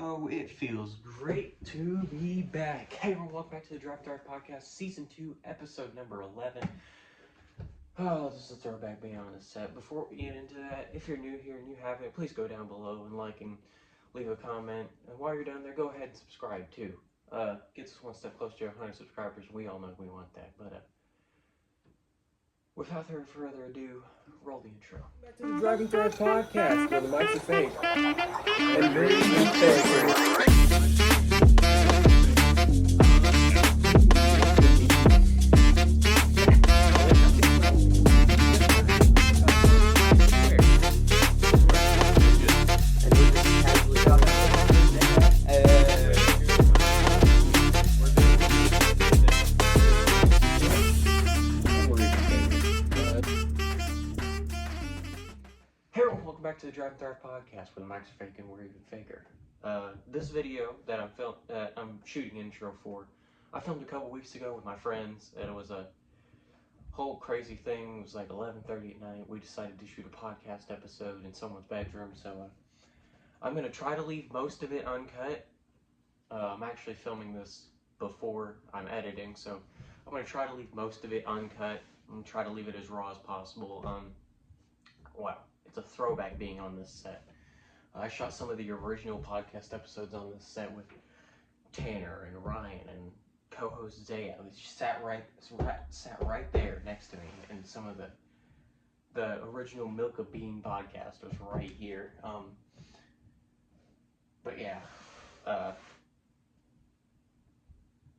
Oh, it feels great to be back. Hey everyone, welcome back to the Drive Podcast, Season 2, Episode number 11. Oh, this is a throwback being on the set. Before we get into that, if you're new here and you haven't, please go down below and like and leave a comment. And while you're down there, go ahead and subscribe too. Gets us one step closer to 100 subscribers. We all know we want that. But without further ado, roll the intro. Back to the Driving Thrive Podcast, where the mics are fake. And very fake. Back to the Drive Thrive Podcast, where the mics are fake and we're even faker. This video that I'm shooting intro for, I filmed a couple weeks ago with my friends, and it was a whole crazy thing. It was like 11:30 at night. We decided to shoot a podcast episode in someone's bedroom, so I'm gonna try to leave most of it uncut. I'm actually filming this before I'm editing, so I'm gonna try to leave most of it uncut and try to leave it as raw as possible. Wow. It's a throwback being on this set. I shot some of the original podcast episodes on this set with Tanner and Ryan and co-host Zaya. She sat right there next to me, and some of the original Milk of Bean podcast was right here. But yeah,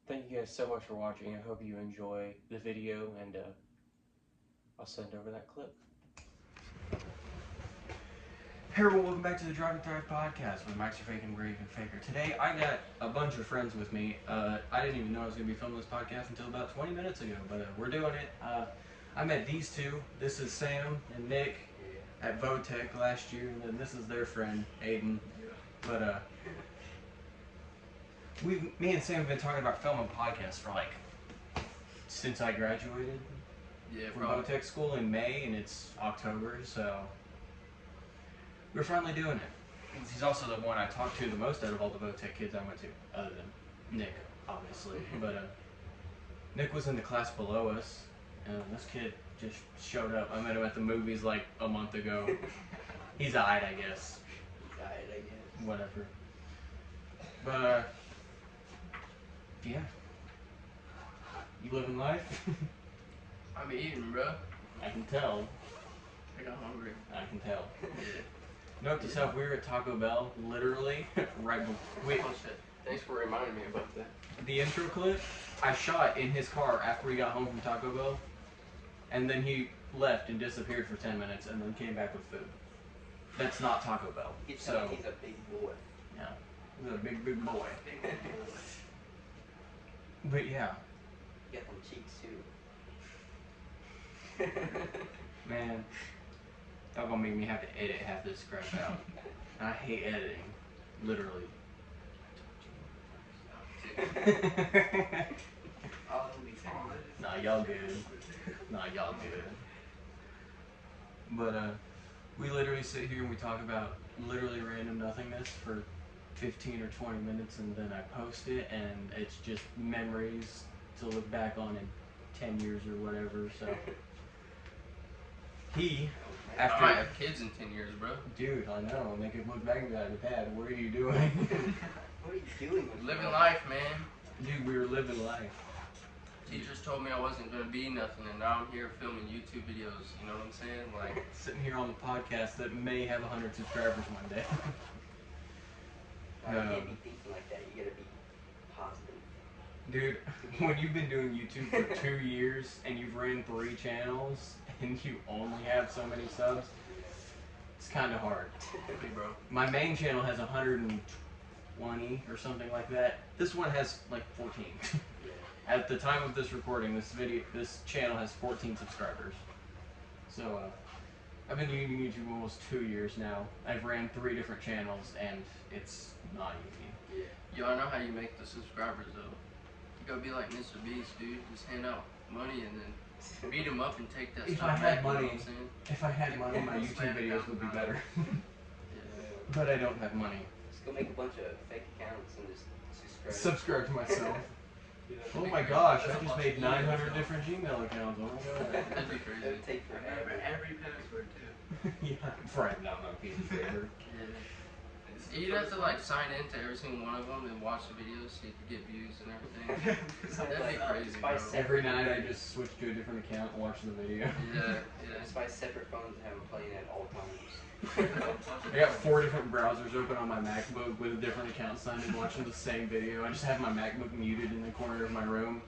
thank you guys so much for watching. I hope you enjoy the video, and I'll send over that clip. Hey everyone, welcome back to the Drive Thrive Podcast, where the mics are fake and we're even faker. Today I got a bunch of friends with me. I didn't even know I was going to be filming this podcast until about 20 minutes ago, but we're doing it. I met these two. This is Sam and Nick at Votech last year, and then this is their friend, Aiden. But me and Sam have been talking about filming podcasts for since I graduated from Votech school in May, and it's October, so we're finally doing it. He's also the one I talked to the most out of all the Votech kids I went to, other than Nick, obviously. But Nick was in the class below us, and this kid just showed up. I met him at the movies like a month ago. He's alright, I guess. Whatever. But yeah. You living life? I'm eating, bro. I can tell. I got hungry. I can tell. Note to self, we were at Taco Bell, literally, right before. Oh shit. Thanks for reminding me about that. The intro clip, I shot in his car after we got home from Taco Bell, and then he left and disappeared for 10 minutes and then came back with food. That's not Taco Bell. He's a big boy. Yeah, he's a big boy. But yeah. You got them cheeks too. Man. Y'all gonna make me have to edit half this crap out. I hate editing. Literally. Nah, y'all good. But we literally sit here and we talk about literally random nothingness for 15 or 20 minutes, and then I post it, and it's just memories to look back on in 10 years or whatever, so. I might have kids in 10 years, bro. Dude, I know. Make it look back at it, Dad. What are you doing? What are you doing? Living life, man. Dude, we were living life. Teachers told me I wasn't gonna be nothing, and now I'm here filming YouTube videos. You know what I'm saying? Like sitting here on the podcast that may have 100 subscribers one day. You can't be thinking like that. You gotta be positive. Dude, when you've been doing YouTube for 2 years and you've ran 3 channels and you only have so many subs, it's kind of hard. hey, bro. My main channel has 120 or something like that. This one has like 14. At the time of this recording, this channel has 14 subscribers. So I've been doing YouTube almost 2 years now. I've ran 3 different channels, and it's not easy. Y'all know how you make the subscribers though. You gotta be like Mr. Beast, dude. Just hand out money and then beat them up and take that If stuff I had back, money, you know what I'm saying? If I had money, my YouTube videos would be better. But I don't have money. go make a bunch of fake accounts and just subscribe. Subscribe to myself. You know, Oh my gosh, I just made 900 different Gmail accounts. Oh my god. That'd be It crazy. would take Remember forever. every password too. Yeah, right now I'm a piece of paper. Yeah. You'd have to like sign into every single one of them and watch the videos so you could get views and everything. That'd be crazy, bro. Every night I just switch to a different account and watch the video. Yeah, Just buy separate phones and have them playing at all times. I got 4 different browsers open on my MacBook with a different account signed in watching the same video. I just have my MacBook muted in the corner of my room.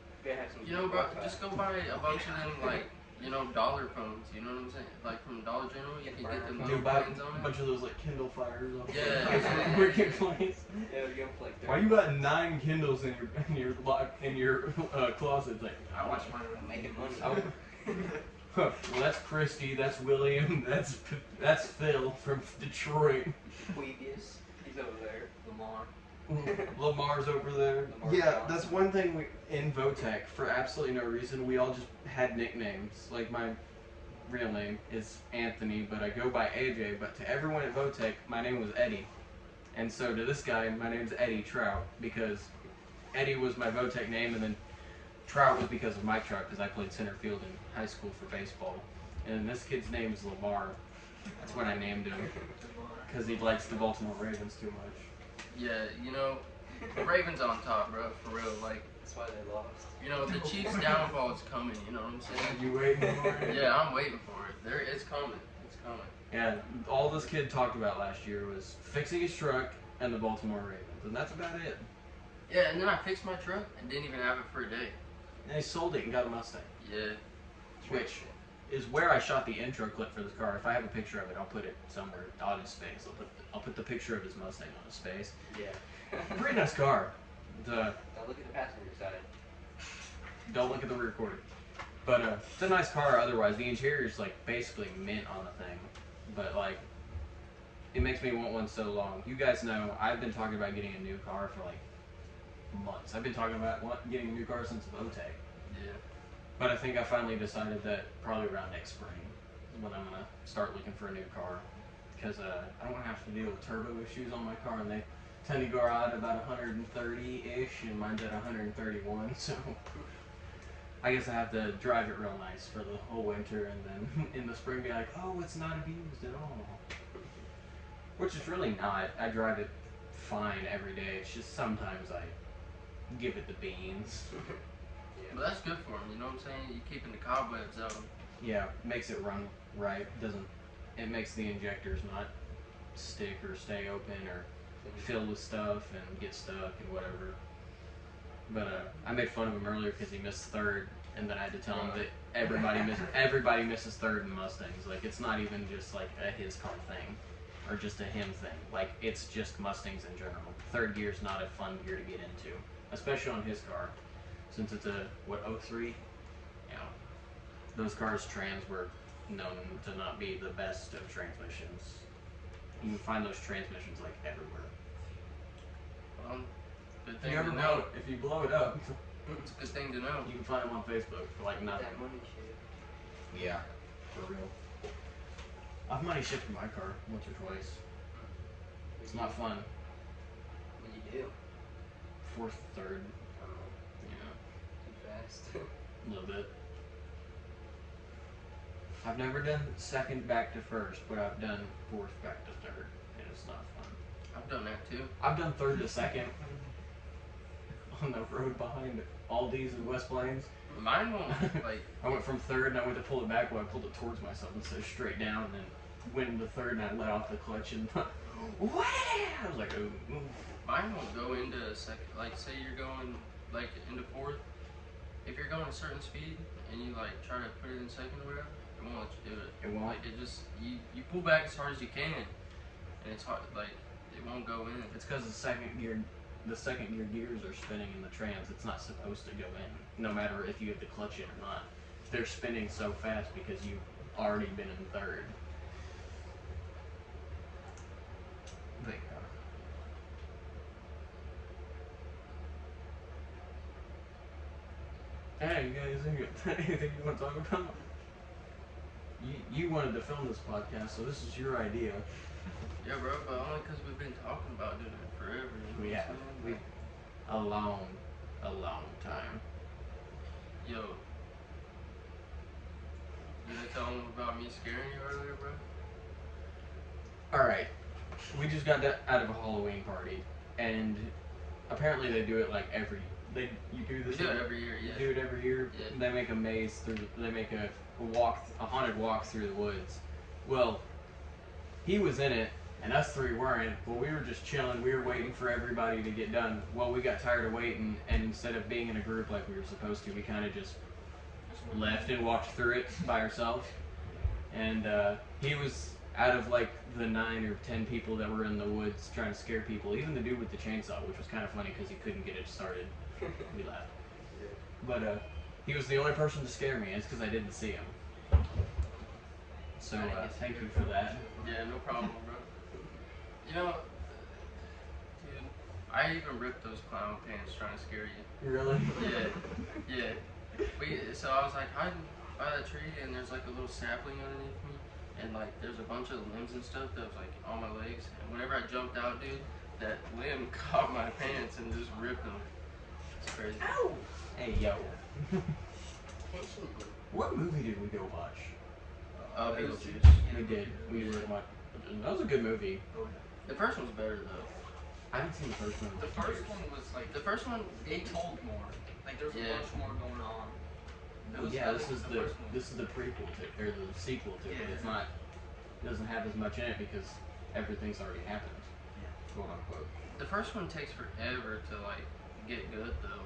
You know, bro, just go buy a bunch of them, like, you know, dollar phones, you know what I'm saying? Like, from Dollar General, you can get them little Dude, buy pins on a it. bunch of those like Kindle Fires off Yeah. Marketplace. Yeah, you go for like 30 Why you got 9 Kindles in your closet? It's like, I watch mine. I'm making money. well, that's Christy, that's William, that's Phil from Detroit. Queebius, he's over there. Lamar. Lamar's over there. Lamar Yeah, Johnson. that's one thing in Votech, for absolutely no reason, we all just had nicknames. Like, my real name is Anthony, but I go by AJ, but to everyone at Votech, my name was Eddie. And so to this guy, my name's Eddie Trout, because Eddie was my Votech name, and then Trout was because of Mike Trout, because I played center field in high school for baseball. And this kid's name is Lamar. That's what I named him, because he likes the Baltimore Ravens too much. Yeah, you know, the Ravens on top, bro, for real. Like, That's why they lost. you know, the Chiefs' downfall is coming, you know what I'm saying? You waiting for it? Yeah, I'm waiting for it. It's coming. It's coming. Yeah, all this kid talked about last year was fixing his truck and the Baltimore Ravens, and that's about it. Yeah, and then I fixed my truck and didn't even have it for a day. And he sold it and got a Mustang, Yeah. which is where I shot the intro clip for this car. If I have a picture of it, I'll put it somewhere on his face. I'll put the picture of his Mustang on his face. Yeah. Pretty nice car. Don't look at the passenger side. Don't look at the rear quarter. But it's a nice car otherwise. The interior is like basically mint on the thing. But like, it makes me want one so long. You guys know I've been talking about getting a new car for like months. I've been talking about getting a new car since Votech. Yeah. But I think I finally decided that probably around next spring is when I'm going to start looking for a new car. Because I don't want to have to deal with turbo issues on my car, and they tend to go out about 130-ish, and mine's at 131, so I guess I have to drive it real nice for the whole winter, and then in the spring be like, oh, it's not abused at all. Which is really not. I drive it fine every day. It's just sometimes I give it the beans. But that's good for him, you know what I'm saying? You're keeping the cobwebs out. Yeah, makes it run right. It makes the injectors not stick or stay open or fill with stuff and get stuck and whatever. But I made fun of him earlier because he missed third, and then I had to tell him that everybody misses third in Mustangs. Like, it's not even just like a his car thing or just a him thing. Like, it's just Mustangs in general. Third gear is not a fun gear to get into, especially on his car, since it's a 03. Yeah, those cars' trans were known to not be the best of transmissions. You can find those transmissions like everywhere. Well, good If thing you ever to know. if you blow it up, It's a good thing to know. you can find them on Facebook for like nothing. That money shit. Yeah, for real. I've money shipped my car once or twice. It's not fun. What do you do? Fourth, third, Oh, yeah, too fast. a little bit. I've never done second back to first, but I've done fourth back to third, and it's not fun. I've done that too. I've done third to second on the road behind Aldi's in West Plains. Mine won't, like, I went from third and I went to pull it back, well I pulled it towards myself instead of straight down, and then went into third and I let off the clutch and wow! I was like, ooh. mine won't go into second. Like, say you're going, like, into fourth. If you're going a certain speed and you, like, try to put it in second or whatever, it won't let you do it. It won't? Like, it just, you pull back as hard as you can, and it's hard, like, it won't go in. It's because the second gear gears are spinning in the trans. It's not supposed to go in, no matter if you have the clutch in or not. They're spinning so fast because you've already been in third. But, hey, you guys, anything you want to talk about? You wanted to film this podcast, so this is your idea. Yeah, bro, but only because we've been talking about doing it. We have. A long time. Yo. You gonna tell them about me scaring you earlier, bro? Alright. We just got out of a Halloween party, and apparently they do it like you do this We do it every year, yeah. You do it every year? Yeah. They make a maze they make a haunted walk through the woods. Well, he was in it, and us three weren't. Well, we were just chilling. We were waiting for everybody to get done. Well, we got tired of waiting, and instead of being in a group like we were supposed to, we kind of just left and walked through it by ourselves. And he was out of like the 9 or 10 people that were in the woods trying to scare people. Even the dude with the chainsaw, which was kind of funny because he couldn't get it started. We laughed. But he was the only person to scare me. It's because I didn't see him. So thank you for that. Yeah, no problem, bro. You know, dude, I even ripped those clown pants trying to scare you. Really? Yeah. So I was like hiding by the tree, and there's like a little sapling underneath me, and like there's a bunch of limbs and stuff that was like on my legs. And whenever I jumped out, dude, that limb caught my pants and just ripped them. It's crazy. Ow! Hey, yo. What movie did we go watch? Deuces. We did. We did watch. That was a good movie. The first one's better though. I haven't seen the first one. The first one was like The first one, they told more. Like there's a bunch more going on. Yeah, this is the prequel to or the sequel to it. It's not. It doesn't have as much in it because everything's already happened. Quote unquote. The first one takes forever to like get good though.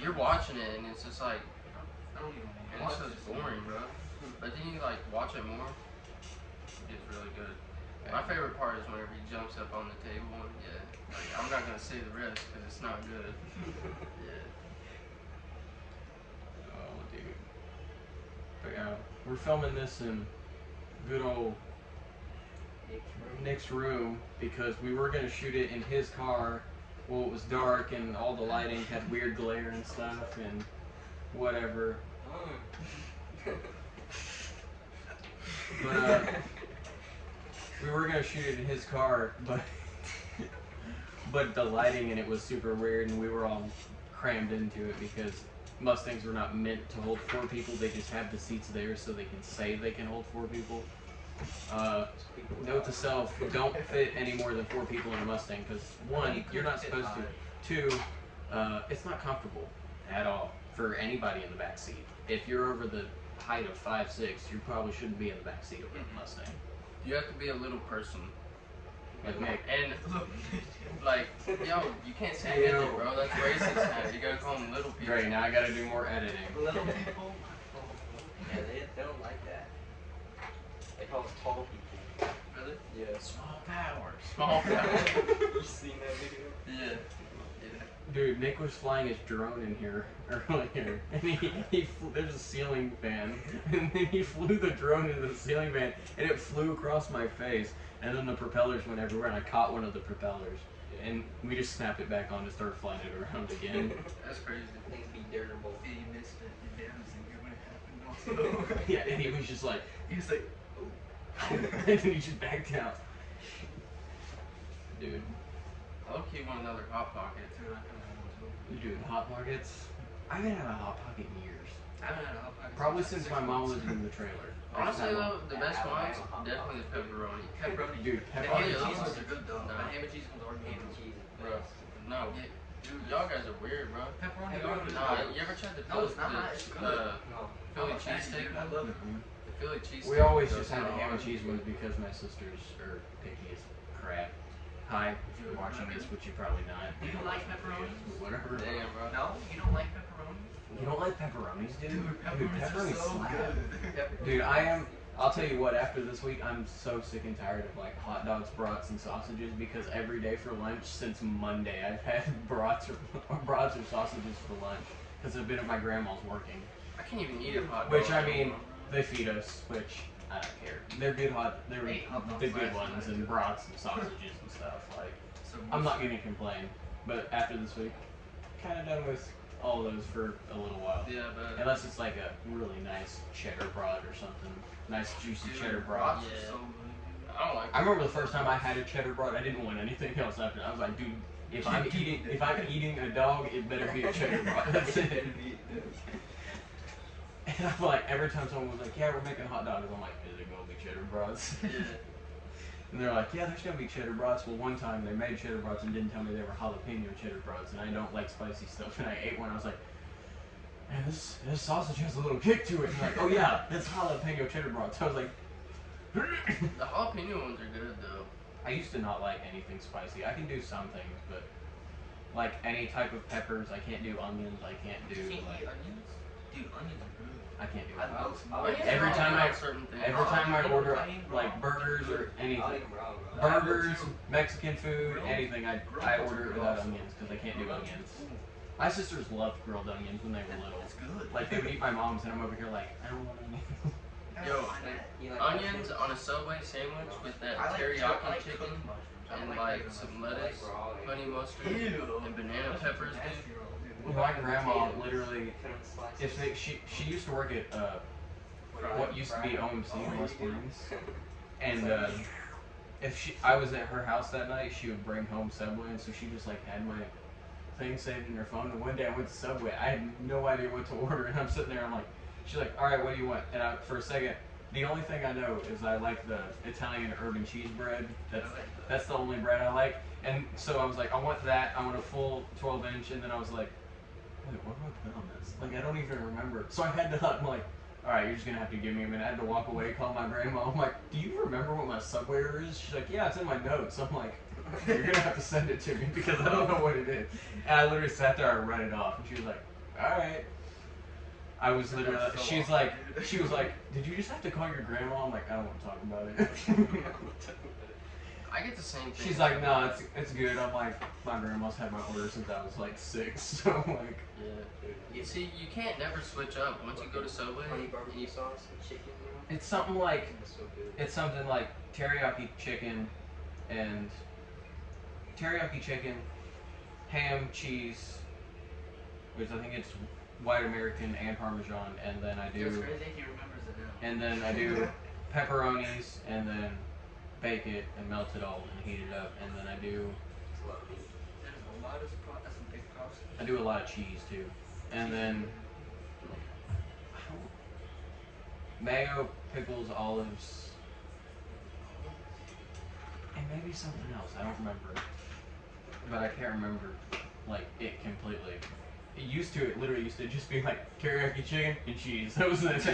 You're watching it and it's just like, I don't even and it's just boring, bro. But then you like watch it more, it's really good. My favorite part is whenever he jumps up on the table and like, I'm not gonna say the rest because it's not good. Oh, dude. But yeah, we're filming this in good old Nick's room because we were gonna shoot it in his car. Well, it was dark and all the lighting had weird glare and stuff and whatever. But we were gonna shoot it in his car, but the lighting in it was super weird, and we were all crammed into it because Mustangs were not meant to hold 4 people. They just have the seats there so they can say they can hold 4 people. Note to self: don't fit any more than 4 people in a Mustang because 1, you're not supposed to. 2, it's not comfortable at all for anybody in the back seat. If you're over the height of 5'6", you probably shouldn't be in the back seat of a Mustang. You have to be a little person. Like Nick. And like, yo, you can't say midget, bro. That's racist now. You gotta call them little people. Great, now I gotta do more editing. Little people? Yeah, they don't like that. They call us tall people. Really? Yeah. Small powers. Small power. You seen that video? Yeah. Dude, Nick was flying his drone in here earlier, and there's a ceiling fan, and then he flew the drone into the ceiling fan, and it flew across my face, and then the propellers went everywhere, and I caught one of the propellers, and we just snapped it back on and started flying it around again. That's crazy. Things be durable. Yeah, you missed it. Your dad was in here when it happened also. Yeah, and he was just like, He was like, and then he just backed out. Dude. I look, you want another Hot Pocket. Dude, Hot Pockets? I haven't had a Hot Pocket in years. I haven't had a Hot Pocket Probably since since my mom lived in the trailer. Honestly though, the best ones, definitely the pepperoni. Pepperoni. Dude, The ham pepperoni. and cheese ones are good though. No. The ham and cheese ones are Ham and good. cheese. Bro, no. Dude, y'all guys are weird, bro. Pepperoni. Nah, you ever tried the No, it's not. It's good. No. Philly I'm a fan, cheesesteak dude. I one? love it. The Philly cheesesteak. We always goes just have so the ham and hard. cheese ones because my sisters are picky as crap. Hi, if you're watching this, which you're probably not. You don't like pepperoni? But whatever. Damn, bro. No, you don't like pepperoni? You don't like pepperonis, dude? Dude, pepperonis are so slap. good. Dude, I'll tell you what, after this week, I'm so sick and tired of like hot dogs, brats, and sausages because every day for lunch since Monday, I've had brats or sausages for lunch because I've been at my grandma's working. I can't even eat a hot dog. Which, I mean, they feed us, which I don't care. They're good they're the good ones, and brats and sausages and stuff. Like, I'm not gonna complain, but after this week, kind of done with all those for a little while. Yeah, but Unless it's like a really nice cheddar brat or something. Nice juicy cheddar brat. Brats are Yeah. so good. I don't like I remember the first time I had a cheddar brat, I didn't want anything else after that. I was like, dude, If I'm eating a dog, it better be a cheddar brat. That's it. And I'm like, every time someone was like, yeah, we're making hot dogs, I'm like, is it gonna be cheddar brats? Yeah. And they're like, yeah, there's gonna be cheddar brats. Well, one time they made cheddar brats and didn't tell me they were jalapeno cheddar brats, and I don't like spicy stuff. And I ate one, I was like, man, this sausage has a little kick to it. And they're like, oh yeah, that's jalapeno cheddar brats. I was like, The jalapeno ones are good though. I used to not like anything spicy. I can do some things, but like any type of peppers, I can't do onions. I can't do You can't like, eat onions? Dude, onions are good. I can't do I it. love some Onions onions. Every are time like I- certain things. Every time I onion, order onion, like bro. burgers or anything, Onion raw, bro. burgers, Mexican food, anything, I order it without onions because I can't do onions. My sisters loved grilled onions when they were little. It's good. Like they would eat my mom's, and I'm over here like, I don't want onions. Yo, You like onions mushrooms? on a Subway sandwich with that I like teriyaki chicken chicken mushrooms. I and don't like regular some mushrooms. lettuce, raw, like- honey mustard, Ew. and banana Mushrooms peppers, are nasty, dude. bro, dude. My grandma literally, Cut 'em slices. if they, she used to work at what used to be OMC in West Plains, and if I was at her house that night, she would bring home Subway, and so she just like had my thing saved in her phone. And one day I went to Subway, I had no idea what to order, and I'm sitting there, I'm like, she's like, all right, what do you want? And for a second, the only thing I know is I like the Italian urban cheese bread. That's the only bread I like. And so I was like, I want that. I want a full 12-inch. And then I was like, wait, what do I put on this? Like, I don't even remember. So I had to, I'm like, all right, you're just going to have to give me a minute. I had to walk away, call my grandma. I'm like, do you remember what my Subway order is? She's like, yeah, it's in my notes. I'm like, you're going to have to send it to me because I don't know what it is. And I literally sat there, I read it off. And she was like, all right. I was literally, she was like, did you just have to call your grandma? I'm like, I don't want to talk about it. I get the same thing. She's like, no, it's good. I'm like, my grandma's had my order since I was like 6, so like. Yeah. You see, you can't never switch up once you go to Subway. Honey barbecue sauce and chicken, you know? It's something like, It's so good. it's something like teriyaki chicken, ham, cheese, which I think it's white American and Parmesan, and then I It's do, crazy he remembers it now. and then I do pepperonis, and then bake it and melt it all and heat it up, and then I do It's a lot of meat. There's a lot of spot. That's a big cost. I do a lot of cheese too, and then mayo, pickles, olives, and maybe something else. I don't remember, but I can't remember like it completely. It literally used to just be like teriyaki chicken and cheese. That was it,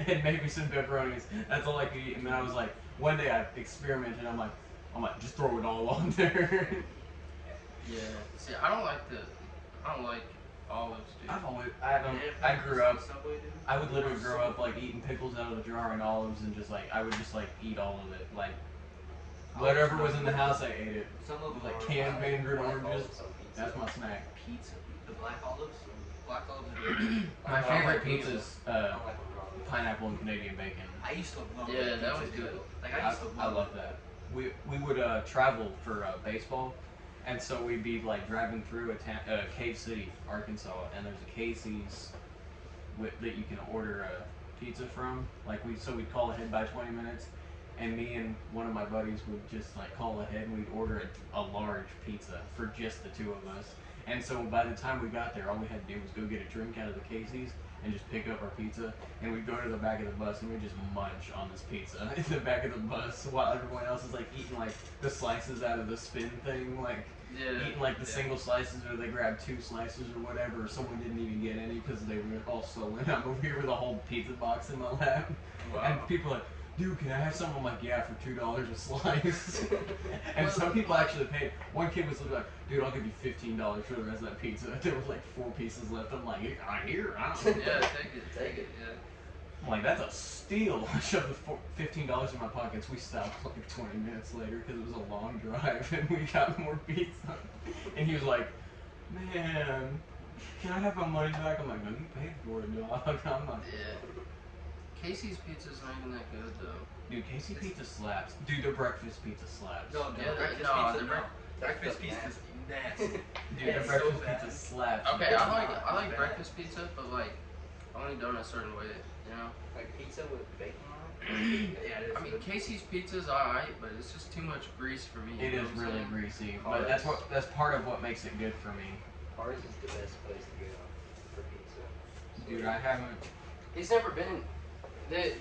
and maybe some pepperonis. That's all I could eat. And then I was like, one day I experimented. I'm like, just throw it all on there. Yeah. See, I don't like olives, dude. I grew up. Subway, dude. I would literally grow up like eating pickles out of the jar and olives, and just like I would just like eat all of it. Like whatever was in the house, I ate it. Some of them Like are canned mandarin Black oranges. olives on pizza. That's my snack. pizza. The black olives. Black olives are good. My favorite pizza's I don't like them raw. pineapple and Canadian bacon. I used to love Yeah, that pizza, was dude. good. Like I used to I love that. We would travel for baseball, and so we'd be like driving through Cave City, Arkansas, and there's a Casey's that you can order a pizza from. Like we'd call ahead by 20 minutes, and me and one of my buddies would just like call ahead and we'd order a large pizza for just the two of us. And so by the time we got there, all we had to do was go get a drink out of the Casey's and just pick up our pizza, and we'd go to the back of the bus and we'd just munch on this pizza in the back of the bus while everyone else is like eating like the slices out of the spin thing, like Yeah. eating like the single slices, or they grabbed 2 slices or whatever, or someone didn't even get any because they were all stolen. I'm over here with a whole pizza box in my lap, and people are like, dude, can I have some? I'm like, yeah, for $2 a slice. And some people actually paid. One kid was like, dude, I'll give you $15 for the rest of that pizza. There was like 4 pieces left. I'm like, here, I don't know. Yeah, take it. Take it. Yeah. I'm like, that's a steal. I shoved the $15 in my pockets. We stopped like 20 minutes later because it was a long drive, and we got more pizza. And he was like, man, can I have my money back? I'm like, no, you paid for it, dog. I'm like, Yeah. Casey's pizza's not even that good though. dude, Casey pizza slaps. Dude, their breakfast pizza slaps. No, Yeah, breakfast no, pizza. the No. That's Breakfast the pizza's nasty. nasty. Dude, their It's breakfast so bad. pizza slaps. Okay, I like bad. breakfast pizza, but like only done a certain way. You know. Like pizza with bacon on it? Yeah, it is. I mean, Casey's Pizza's alright, but it's just too much grease for me. It you know is what I'm really saying? greasy, Cars. but that's part of what makes it good for me. Ours is the best place to go for pizza. Dude, I haven't. He's never been.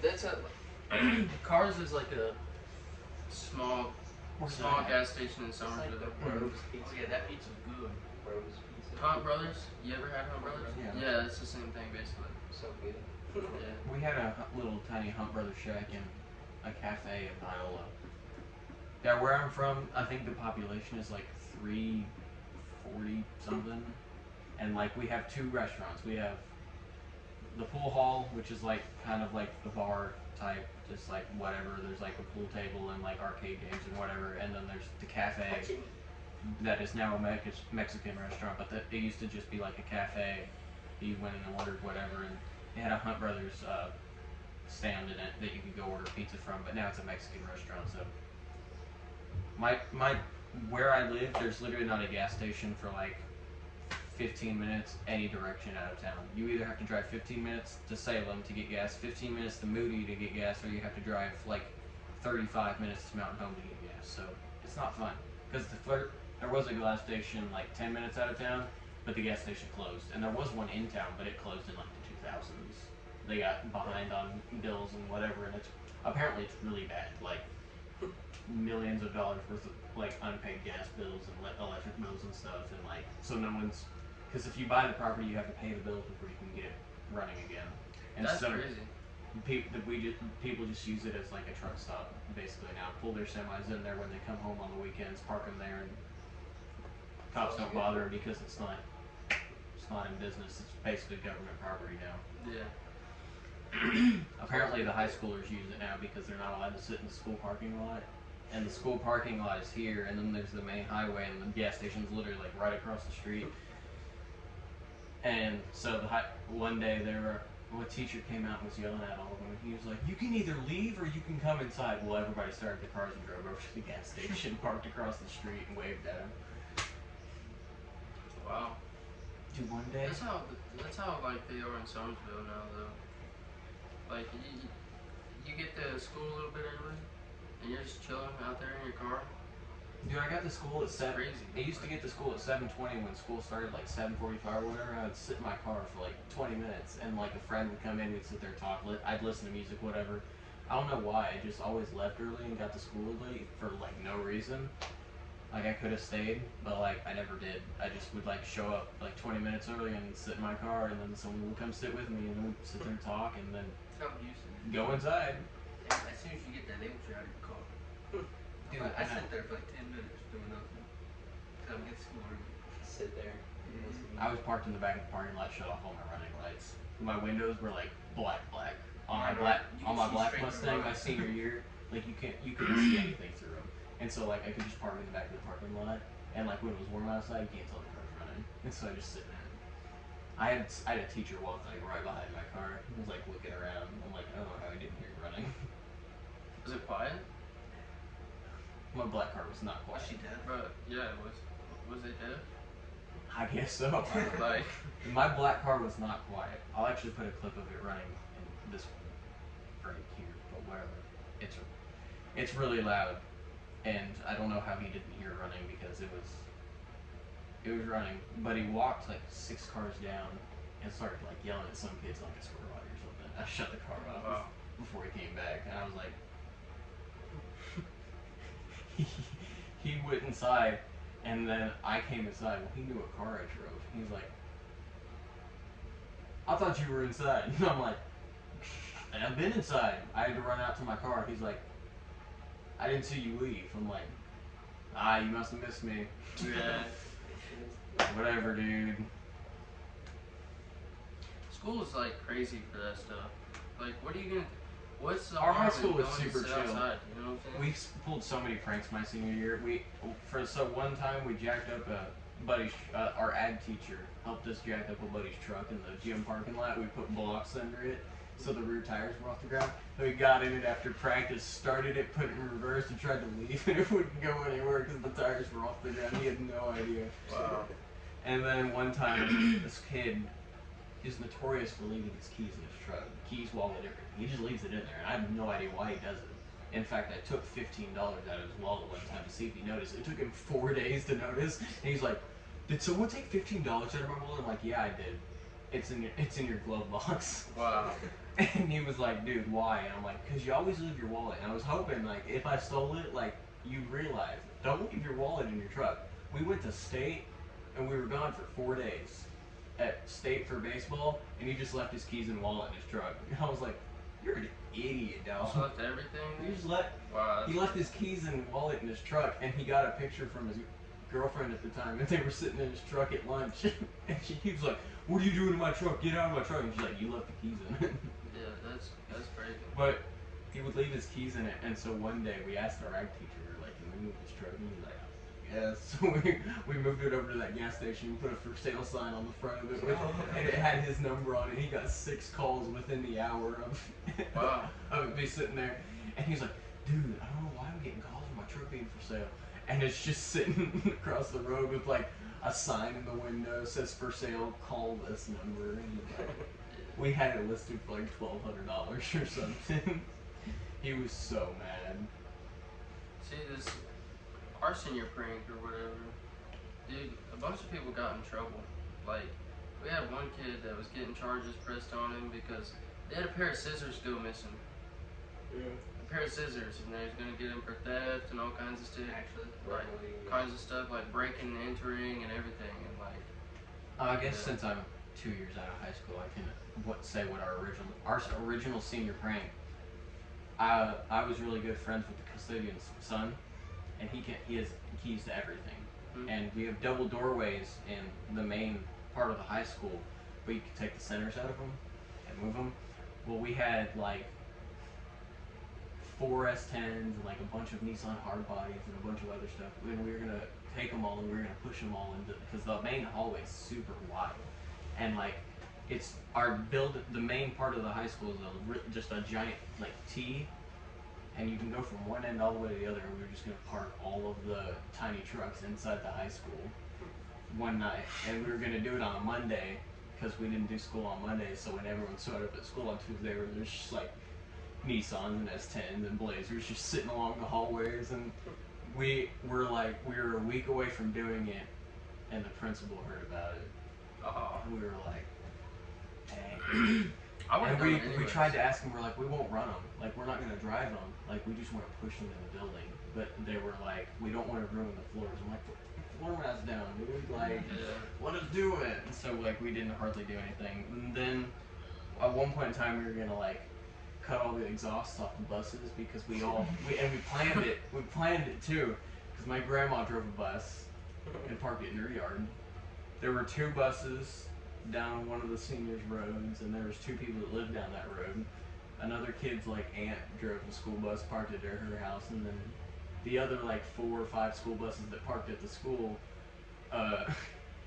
That's a. Cars is like a small that? gas station in It's like Somerville. the Bros pizza. Oh yeah, that pizza's good. Bros pizza. Hunt Brothers. You ever had Hunt Brothers? Yeah. it's the same thing basically. So good. Yeah. We had a little tiny Hunt Brothers shack in a cafe in Iowa. Yeah, where I'm from, I think the population is like 340 something, and like we have 2 restaurants. We have the pool hall, which is like kind of like the bar type, just like whatever. There's like a pool table and like arcade games and whatever, and then there's the cafe that is now a Mexican restaurant, but it used to just be like a cafe. You went in and ordered whatever, and it had a Hunt Brothers stand in it that you could go order pizza from, but now it's a Mexican restaurant. So my where I live, there's literally not a gas station for like 15 minutes any direction out of town. You either have to drive 15 minutes to Salem to get gas, 15 minutes to Moody to get gas, or you have to drive like 35 minutes to Mountain Home to get gas. So it's not fun, because there was a gas station like 10 minutes out of town, but the gas station closed, and there was one in town, but it closed in like the 2000s. They got behind on bills and whatever, and apparently it's really bad, like millions of dollars worth of like unpaid gas bills and electric bills and stuff, and like so no one's, because if you buy the property you have to pay the bills before you can get it running again. And That's so crazy. people just use it as like a truck stop basically now. Pull their semis in there when they come home on the weekends, park them there, and cops don't bother because it's not in business. It's basically government property now. Yeah. Apparently the high schoolers use it now because they're not allowed to sit in the school parking lot. And the school parking lot is here, and then there's the main highway, and the gas station's literally like right across the street. And so one day a teacher came out and was yelling at all of them, and he was like, "You can either leave or you can come inside." Well, everybody started their cars and drove over to the gas station, parked across the street, and waved at him. Wow. Dude, one day. That's how like they are in Somerville now though. Like you get to school a little bit early, and you're just chilling out there in your car. Dude, I got to school at 7. Crazy. I used to get to school at 7:20 when school started, like 7:45 or whatever. I'd sit in my car for like 20 minutes, and like a friend would come in, we'd sit there and talk. I'd listen to music, whatever. I don't know why. I just always left early and got to school late for like no reason. Like I could have stayed, but like I never did. I just would like show up like 20 minutes early and sit in my car, and then someone would come sit with me, and then sit there and talk, and then That's how I'm used to it. go inside. As soon as you get there, they will you out of your car. Dude, I sit there for like 10 minutes doing nothing. Cause I'm getting school early. Sit there. I was parked in the back of the parking lot, shut off all my running lights. My windows were like black. On my black Mustang my senior year, like you couldn't see anything through them. And so like I could just park in the back of the parking lot, and like when it was warm outside, you can't tell the car's running. And so I just sit there. I had a teacher walk like right behind my car. He was like looking around. I'm like, I don't know how he didn't hear you running. Was it quiet? My black car was not Was quiet. she dead? But yeah, it was. Was it dead? I guess so. Like My black car was not quiet. I'll actually put a clip of it running in this right here, but whatever. It's really loud, and I don't know how he didn't hear it running because it was running. But he walked like 6 cars down and started like yelling at some kids like a squirrel or something. I shut the car off Wow. before he came back, and I was like, he went inside, and then I came inside. Well, he knew what car I drove. He was like, I thought you were inside. And I'm like, I've been inside. I had to run out to my car. He's like, I didn't see you leave. I'm like, you must have missed me. yeah. Whatever, dude. School is like crazy for that stuff. Like, what are you gonna? What's the Our high harm in school was going to super sit chill. outside, you know what I'm saying? We pulled so many pranks my senior year. One time we jacked up a buddy's, our ag teacher helped us jack up a buddy's truck in the gym parking lot. We put blocks under it so the rear tires were off the ground. We got in it after practice, started it, put it in reverse, and tried to leave, and it wouldn't go anywhere because the tires were off the ground. He had no idea. Wow. And then one time, this kid He's notorious for leaving his keys in his truck. Keys, wallet, everything. He just leaves it in there, and I have no idea why he does it. In fact, I took $15 out of his wallet one time to see if he noticed. It took him 4 days to notice, and he's like, "Did someone take $15 out of my wallet?" I'm like, "Yeah, I did. It's in your glove box." Wow. And he was like, "Dude, why?" And I'm like, "Cause you always leave your wallet." And I was hoping, like, if I stole it, like, you'd realize, don't leave your wallet in your truck. We went to state, and we were gone for 4 days at state for baseball, and he just left his keys and wallet in his truck. And I was like, "You're an idiot, dog." Just left everything? He just let. Wow. He left his keys and wallet in his truck, and he got a picture from his girlfriend at the time, and they were sitting in his truck at lunch, and he was like, "What are you doing in my truck? Get out of my truck!" And she's like, "You left the keys in it." Yeah, that's crazy. But he would leave his keys in it, and so one day we asked our ag teacher, we were like, "Can we move this truck?" And he was like, "Yes." So we moved it over to that gas station. We put a for sale sign on the front of it, and it had his number on it. He got 6 calls within the hour of Wow. of it be sitting there, and he's like, "Dude, I don't know why I'm getting calls for my truck being for sale." And it's just sitting across the road with like a sign in the window says "for sale, call this number." And like, we had it listed for like $1,200 or something. He was so mad. See, this our senior prank or whatever, dude, a bunch of people got in trouble. Like, we had one kid that was getting charges pressed on him because they had a pair of scissors go missing. Yeah. A pair of scissors, and they was gonna get him for theft and all kinds of stuff. Actually, Like, probably, kinds of stuff like breaking and entering and everything, and like, I guess Yeah. since I'm 2 years out of high school, I can say what our original senior prank. I was really good friends with the custodian's son, and he has keys to everything. Mhm. And we have double doorways in the main part of the high school, but you can take the centers out of them and move them. Well, we had like 4 S10s and like a bunch of Nissan hardbodies and a bunch of other stuff. And we were gonna take them all and we were gonna push them all into, because the main hallway is super wide, and like it's the main part of the high school is just a giant like T, and you can go from one end all the way to the other. And we were just gonna park all of the tiny trucks inside the high school one night, and we were gonna do it on a Monday because we didn't do school on Mondays. So when everyone showed up at school on Tuesday, there's just like Nissans and S10s and Blazers just sitting along the hallways, and we were a week away from doing it, and the principal heard about it, and we were like, "Dang." I would And have done it we anyways. tried to ask them, we're like, "We won't run them, like we're not gonna drive them, like we just want to push them in the building." But they were like, "We don't want to ruin the floors." I'm like, "Put floor mats down, dude, like Yeah. let us do it." And so like we didn't hardly do anything. And then at one point in time we were gonna like cut all the exhausts off the buses because we planned it. We planned it too, because my grandma drove a bus and parked it in her yard. There were 2 buses down one of the seniors' roads, and there was 2 people that lived down that road. Another kid's like aunt drove the school bus, parked it at her house, and then the other like 4 or 5 school buses that parked at the school.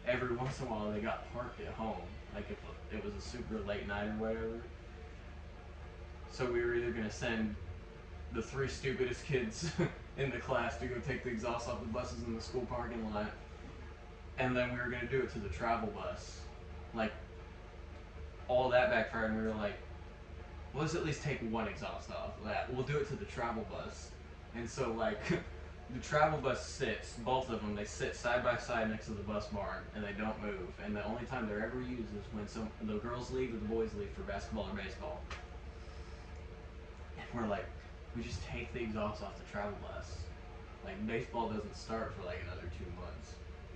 Every once in a while they got parked at home, like if it was a super late night or whatever. So we were either gonna send the 3 stupidest kids in the class to go take the exhaust off the buses in the school parking lot, and then we were gonna do it to the travel bus. Like, all that backfired, and we were like, well, let's at least take 1 exhaust off of that. We'll do it to the travel bus. And so like the travel bus sits, both of them, they sit side by side next to the bus barn, and they don't move. And the only time they're ever used is when the girls leave or the boys leave for basketball or baseball. And we're like, we just take the exhaust off the travel bus. Like, baseball doesn't start for like another 2 months.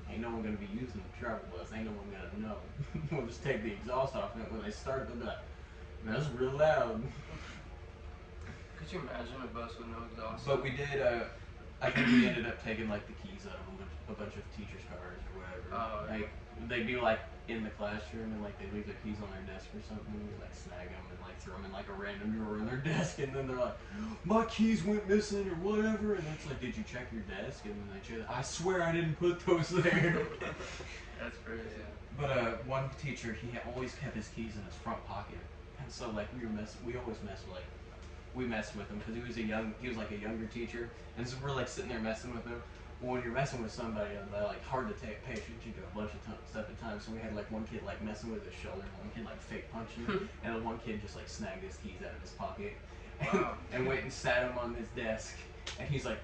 Ain't no one gonna be using the travel bus. Ain't no one gonna know. We'll just take the exhaust off, and when they start, they'll be like, "Man, that's real loud." Could you imagine a bus with no exhaust? But we did. I think we ended up taking like the keys out of a bunch of teachers' cars or whatever. Oh, yeah. Like they do like in the classroom, and like they leave their keys on their desk or something. We like snag them and like throw them in like a random drawer in their desk, and then they're like, "My keys went missing" or whatever. And it's like, "Did you check your desk?" And then they check. "I swear I didn't put those there." That's crazy. But one teacher, he always kept his keys in his front pocket, and so like we always messed with him because he was like a younger teacher, and so we're like sitting there messing with him. Well, when you're messing with somebody, they're like hard to pay attention to a bunch of stuff at times. So we had like one kid like messing with his shoulder, and one kid like fake punching him, and then one kid just like snagged his keys out of his pocket and went and sat him on his desk. And he's like,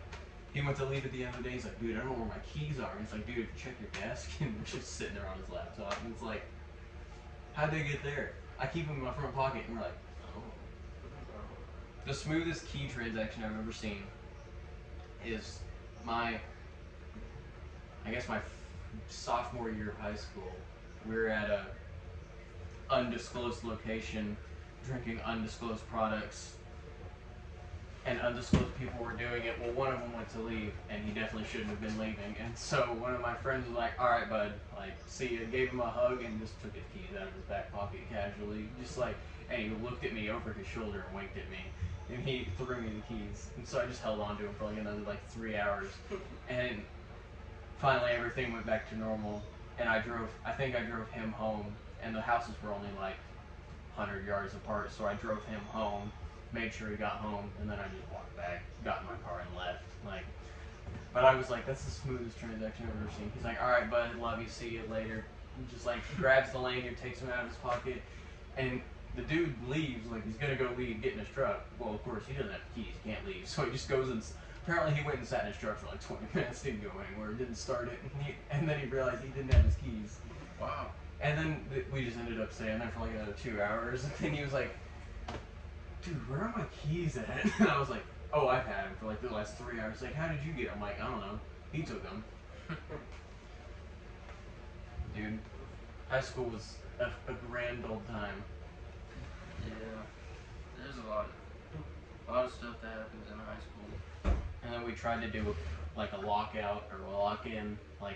he went to leave at the end of the day. He's like, dude, I don't know where my keys are. And he's like, dude, check your desk. And we're just sitting there on his laptop. And it's like, how'd they get there? I keep them in my front pocket. And we're like, oh. The smoothest key transaction I've ever seen is my sophomore year of high school. We were at a undisclosed location, drinking undisclosed products, and undisclosed people were doing it. Well, one of them went to leave, and he definitely shouldn't have been leaving. And so one of my friends was like, "All right, bud, like, see ya." Gave him a hug and just took his keys out of his back pocket casually, just like. And he looked at me over his shoulder and winked at me, and he threw me the keys. And so I just held on to him for like another 3 hours, and finally everything went back to normal. And I think I drove him home, and the houses were only like 100 yards apart, so I drove him home, made sure he got home, and then I just walked back, got in my car, and left. But I was like, that's the smoothest transaction I've ever seen. He's like, all right, bud, love you, see you later. He just like grabs the lanyard, takes him out of his pocket, and the dude leaves, like he's gonna go leave, get in his truck. Well, of course, he doesn't have keys, he can't leave, so he just goes and apparently he went and sat in his truck for like 20 minutes, didn't go anywhere, didn't start it, and then he realized he didn't have his keys. Wow. And then we just ended up staying there for like another 2 hours, and then he was like, dude, where are my keys at? And I was like, oh, I've had them for like the last 3 hours. Like, how did you get them? I'm like, I don't know. He took them. Dude, high school was a grand old time. Yeah. There's a lot of stuff that happens in high school. And then we tried to do like a lockout or a lock-in, like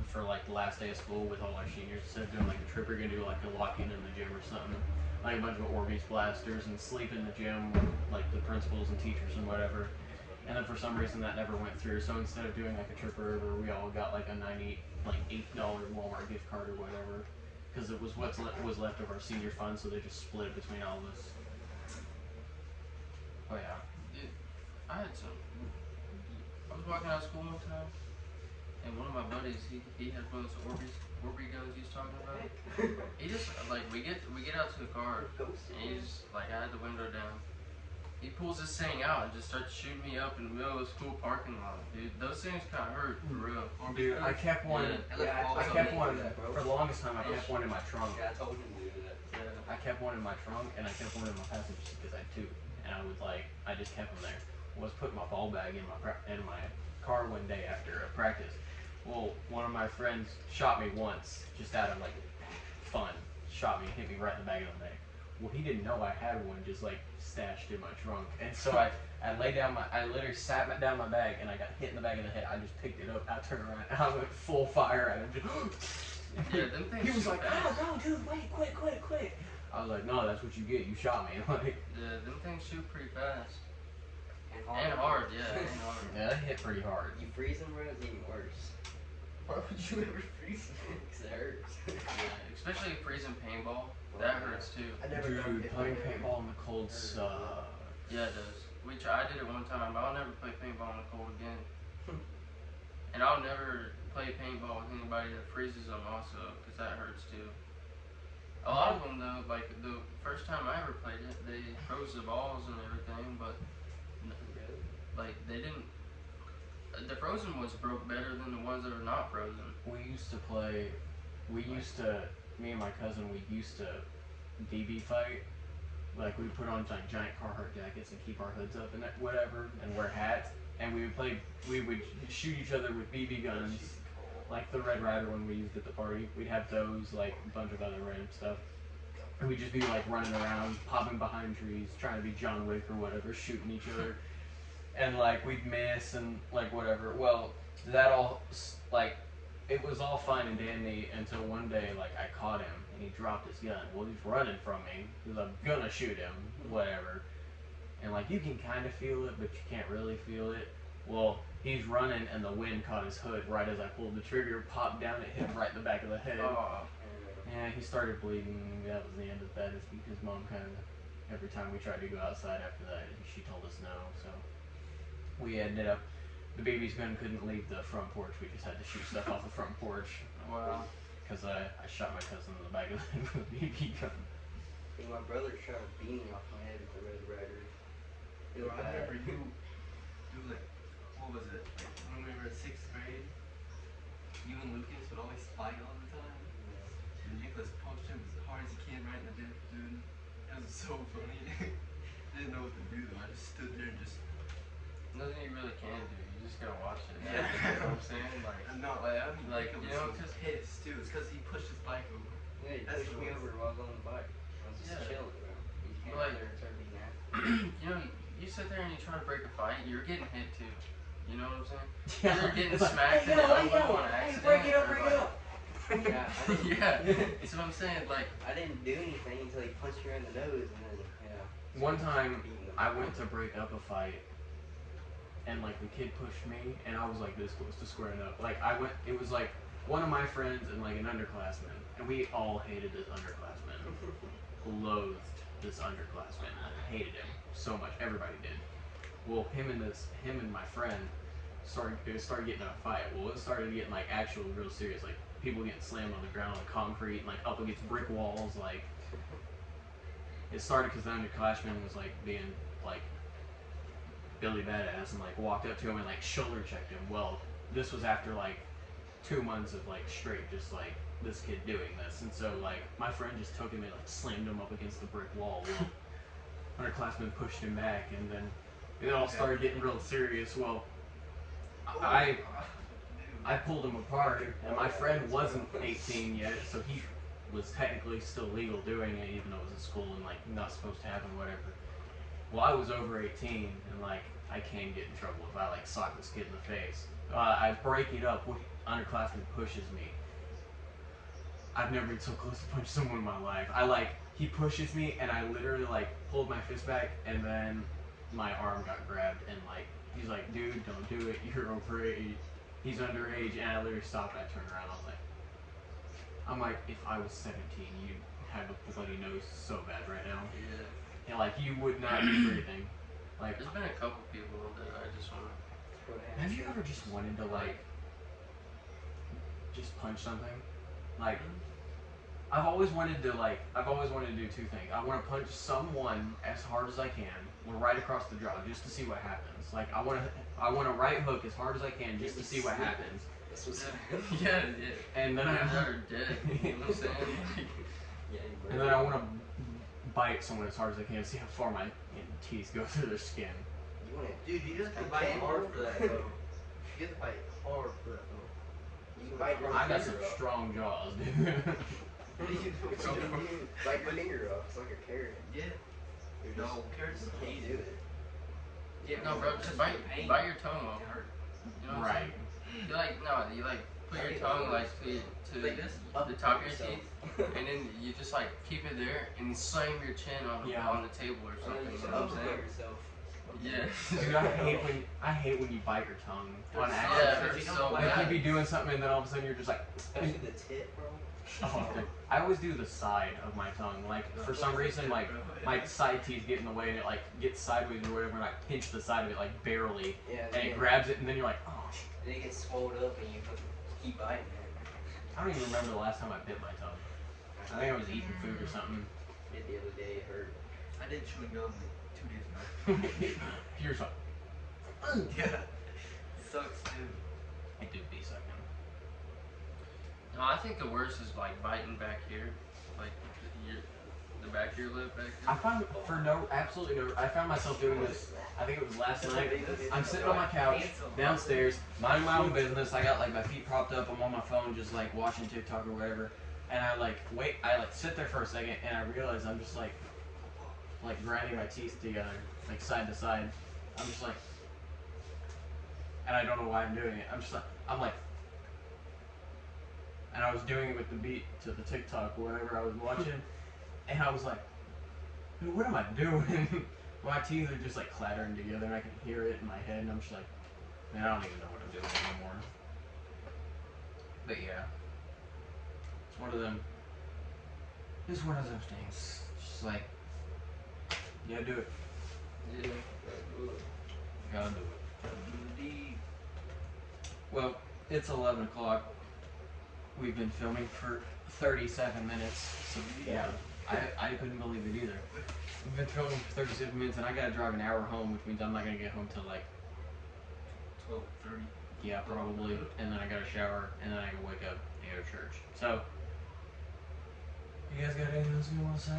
for like the last day of school with all our seniors. Instead of doing like a trip, we're gonna do like a lock-in in the gym or something. Like a bunch of Orbeez blasters and sleep in the gym with like the principals and teachers and whatever. And then for some reason that never went through. So instead of doing like a trip or whatever, we all got like a $8 Walmart gift card or whatever, because it was what was left of our senior fund. So they just split it between all of us. Oh yeah. Dude, I was walking out of school one time, and one of my buddies, he had one of those Orbeez guns he was talking about. He just like we get out to the car, and he's like, I had the window down. He pulls this thing out and just starts shooting me up in the middle of the school parking lot, dude. Those things kind of hurt for real. Dude, I kept one. Yeah, I kept one for the longest time. I kept one in my trunk. Yeah, I told him to do that. Yeah. I kept one in my trunk, and I kept one in my passenger seat because I had two. And I just kept them there. I was putting my ball bag in my car one day after a practice. Well, one of my friends shot me once, just out of like fun. Shot me, hit me right in the back of the neck. Well, he didn't know I had one just like stashed in my trunk, and so I literally sat down my bag, and I got hit in the back of the head. I just picked it up, I turned around, and I went full fire at him. Yeah, them things. He was like, fast. "Oh no, dude, wait, quit!" I was like, "No, that's what you get. You shot me." Like, Yeah, them things shoot pretty fast. And And hard, yeah, and hard. yeah, that hit pretty hard. You freeze them, bro, it's even worse. Why would you ever freeze them? Because it hurts. Yeah, especially freezing paintball. That hurts too. I never done Dude, it. playing paintball in the cold sucks. Yeah, it does. I did it one time, but I'll never play paintball in the cold again. And I'll never play paintball with anybody that freezes them also, because that hurts too. A lot of them though, like the first time I ever played it, they froze the balls and everything, but like they didn't. The frozen ones broke better than the ones that were not frozen. Me and my cousin, we used to BB fight. Like we put on like giant Carhartt jackets and keep our hoods up and whatever, and wear hats, and we would shoot each other with BB guns, like the Red Ryder one we used at the party. We'd have those, like a bunch of other random stuff, and we'd just be like running around, popping behind trees, trying to be John Wick or whatever, shooting each other, and like we'd miss and like whatever. Well, that all like. It was all fine and dandy until one day, like, I caught him, and he dropped his gun. Well, he's running from me, because I'm gonna shoot him, whatever. And, like, you can kind of feel it, but you can't really feel it. Well, he's running, and the wind caught his hood right as I pulled the trigger, popped down, it hit him right in the back of the head. Oh. And he started bleeding. That was the end of that. His mom kind of, every time we tried to go outside after that, she told us no, so we ended up the BB gun couldn't leave the front porch. We just had to shoot stuff off the front porch. Wow. Because I shot my cousin in the back of the head with a BB gun. Hey, my brother shot a beanie off my head with a Red Ryder. Yo, I remember you, like, what was it? Like, when we were in 6th grade, you and Lucas would always fight all the time. And Nicholas punched him as hard as he can right in the dick, dude. That was so funny. Didn't know what to do though. I just stood there and just. Nothing you really can do. You just gotta watch it. Yeah. You know what I'm saying? Like, No, like, I mean, like, Nicholas you know, was just- pissed too. It's because he pushed his bike over. Yeah, he That's pushed what me it was. over while I was on the bike. I was just Yeah. chilling, bro. You came Like- out there and started being nasty. you know, you sit there and you try to break a fight, you're getting hit too. You know what I'm saying? Yeah. You're getting It's like, smacked in the elbow on accident. break it up, or break like, it up. Yeah, I didn't, Yeah, that's what I'm saying. Like, I didn't do anything until he punched me right in the nose, and then, yeah. One time, beating him. I went to break up a fight, and like the kid pushed me, and I was like this close to squaring up. Like it was like one of my friends and like an underclassman, and we all hated this underclassman, loathed this underclassman, hated him so much. Everybody did. Well, him and my friend started getting in a fight. Well, it started getting like actual real serious, like people getting slammed on the ground, like concrete, and like up against brick walls, like. It started because the underclassman was like being like Billy Badass and like walked up to him and like shoulder checked him. Well, this was after like 2 months of like straight just like this kid doing this, and so like my friend just took him and like slammed him up against the brick wall. Well, underclassman pushed him back, and then it all started getting real serious. Well, I pulled him apart, and my friend wasn't 18 yet, so he was technically still legal doing it, even though it was in school and like not supposed to happen, whatever. Well, I was over 18, and like I can get in trouble if I like sock this kid in the face. I break it up. Underclassman pushes me. I've never been so close to punch someone in my life. He pushes me, and I literally like pulled my fist back, and then my arm got grabbed, and like he's like, "Dude, don't do it. You're overage. He's underage." And I literally stopped. I turned around. I'm like, if I was 17, you'd have a bloody nose so bad right now. yeah. And like you would not be breathing. Like, There's been a couple people that I just want to. have you ever just wanted to like just punch something? Like, I've always wanted to do two things. I want to punch someone as hard as I can, right across the jaw, just to see what happens. Like, I want to right hook as hard as I can, just to see what happens. This was. Yeah. And then They're dead. You know what I'm saying? Like, Yeah, and then I want to bite someone as hard as I can, see how far my teeth go through their skin. You want to. Dude, you just have to bite hard for that, though. You have to bite hard for that, though. You can bite your I got some finger off. strong jaws, dude. Bite your finger off. It's like a carrot. Yeah. You're No, just- carrots is you can't do it. Yeah, no, bro, just bite your tongue off. It hurt. You know what I'm Right. saying? You put your tongue like to Like this? the top of your teeth, and then you just like keep it there and slam your chin on the table or And then something. you You should know what I'm uppercut saying? yourself. Yeah. Dude, I hate when you bite your tongue on Yeah, accident. it's so Like bad. you'd be doing something and then all of a sudden you're just like, Especially the tip, bro. oh, dude. I always do the side of my tongue. Like for some reason, like my side teeth get in the way and it like gets sideways or whatever, and I pinch the side of it like barely, Yeah. and it grabs it, and then you're like, oh. Then it gets swelled up and you fucking keep biting it. I don't even remember the last time I bit my tongue. I think I was eating food or something. Did the other day, it hurt. I did chewing gum like 2 days ago. Here's what. Yeah. Sucks too. I do be sucking. No, I think the worst is like biting back here, like the back of your lip back I here. found I found myself doing this. I think it was last night. I'm sitting on my couch downstairs, minding my own business. I got like my feet propped up. I'm on my phone, just like watching TikTok or whatever. And I like sit there for a second, and I realize I'm just like grinding my teeth together, like side to side. I'm just like, and I don't know why I'm doing it. I'm like, and I was doing it with the beat to the TikTok or whatever I was watching, and I was like, dude, what am I doing? My teeth are just like clattering together, and I can hear it in my head, and I'm just like, man, I don't even know what I'm doing anymore. But yeah, it's one of them. It's one of those things. Just like, yeah, do it. Yeah. Gotta do it. Well, it's 11 o'clock. We've been filming for 37 minutes. So yeah, I couldn't believe it either. We've been filming for 37 minutes, and I gotta drive an hour home, which means I'm not gonna get home till like 12:30. yeah, probably. And then I gotta shower, and then I can wake up and go to church. So, you guys got anything else you want to say?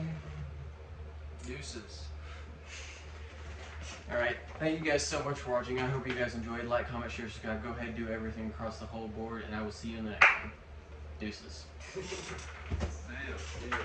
Deuces. Alright, thank you guys so much for watching. I hope you guys enjoyed. Like, comment, share, subscribe. Go ahead and do everything across the whole board, and I will see you in the next one. Deuces. See ya. Yeah.